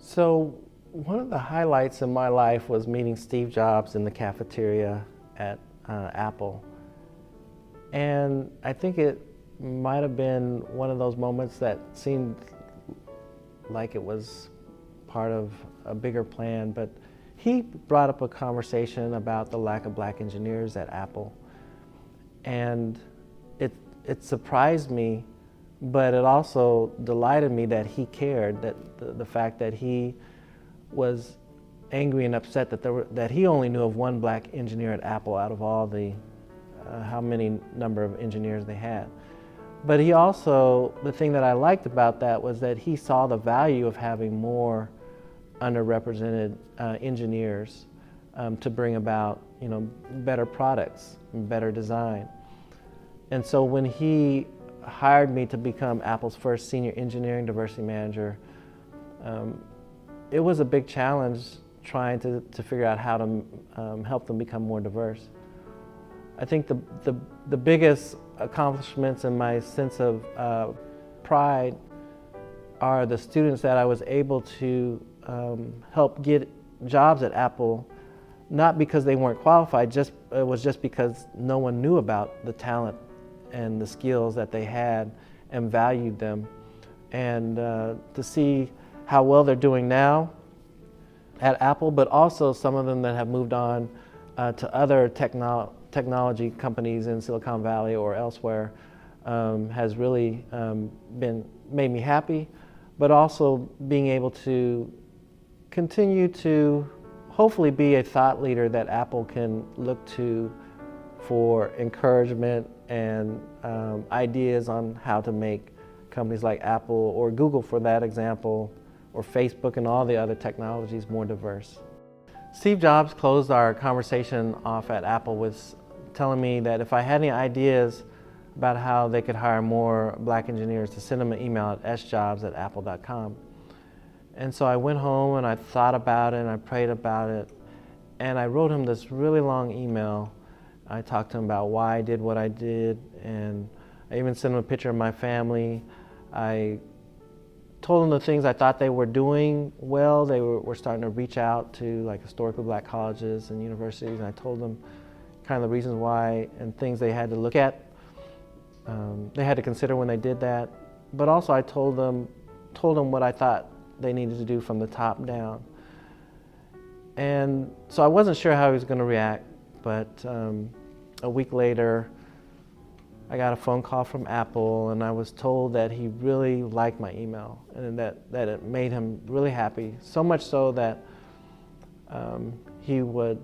So one of the highlights in my life was meeting Steve Jobs in the cafeteria at Apple. And I think it might have been one of those moments that seemed like it was part of a bigger plan, but he brought up a conversation about the lack of black engineers at Apple. And it surprised me, but it also delighted me that he cared, that the fact that he was angry and upset that he only knew of one black engineer at Apple out of all the how many number of engineers they had. But he also, the thing that I liked about that was that he saw the value of having more underrepresented engineers to bring about, better products and better design. And so when he hired me to become Apple's first senior engineering diversity manager, it was a big challenge trying to figure out how to help them become more diverse. I think the biggest accomplishments in my sense of pride are the students that I was able to help get jobs at Apple, not because they weren't qualified, it was just because no one knew about the talent and the skills that they had and valued them. And to see how well they're doing now at Apple, but also some of them that have moved on to other technology companies in Silicon Valley or elsewhere has really made me happy, but also being able to continue to hopefully be a thought leader that Apple can look to for encouragement and ideas on how to make companies like Apple or Google, for that example, or Facebook and all the other technologies more diverse. Steve Jobs closed our conversation off at Apple with telling me that if I had any ideas about how they could hire more black engineers, to send them an email at sjobs@apple.com. And so I went home and I thought about it and I prayed about it, and I wrote him this really long email. I talked to him about why I did what I did, and I even sent him a picture of my family. I told them the things I thought they were doing well. They were starting to reach out to like historically black colleges and universities, and I told them kind of the reasons why and things they had to look at, they had to consider when they did that. But also I told them what I thought they needed to do from the top down. And so I wasn't sure how he was going to react, but a week later I got a phone call from Apple, and I was told that he really liked my email and that it made him really happy, so much so that he would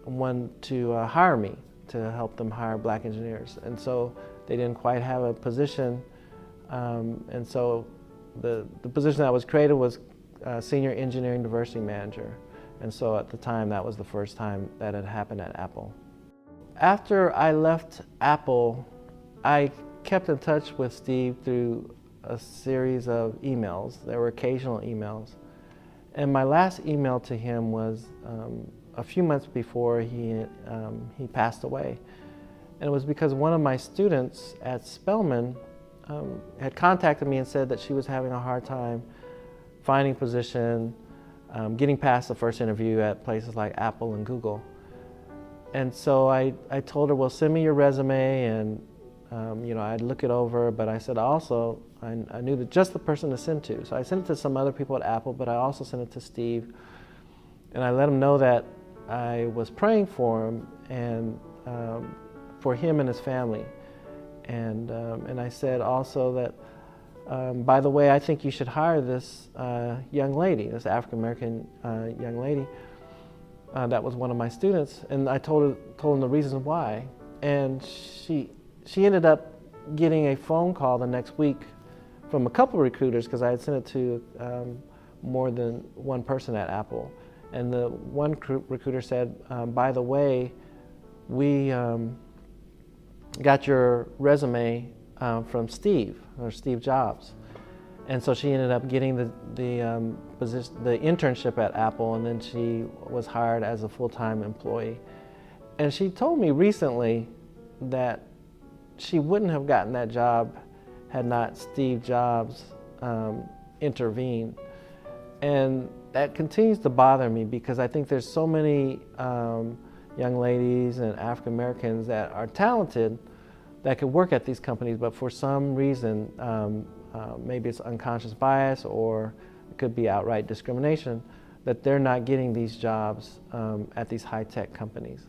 want to hire me to help them hire black engineers. And so they didn't quite have a position, and so the position that was created was Senior Engineering Diversity Manager. And so at the time, that was the first time that had happened at Apple. After I left Apple, I kept in touch with Steve through a series of emails. There were occasional emails. And my last email to him was a few months before he passed away. And it was because one of my students at Spelman had contacted me and said that she was having a hard time finding a position, getting past the first interview at places like Apple and Google. And so I told her, well, send me your resume, and I'd look it over, but I said also, I knew that just the person to send to. So I sent it to some other people at Apple, but I also sent it to Steve. And I let him know that I was praying for him and for him and his family. And I said also that, by the way, I think you should hire this young lady, this African-American young lady. That was one of my students, and I told him the reasons why. And she ended up getting a phone call the next week from a couple of recruiters, because I had sent it to more than one person at Apple. And the one recruiter said, by the way, we got your resume from Steve Jobs. And so she ended up getting the internship at Apple, and then she was hired as a full-time employee. And she told me recently that she wouldn't have gotten that job had not Steve Jobs intervened. And that continues to bother me because I think there's so many young ladies and African Americans that are talented that could work at these companies, but for some reason, maybe it's unconscious bias or it could be outright discrimination, that they're not getting these jobs at these high-tech companies.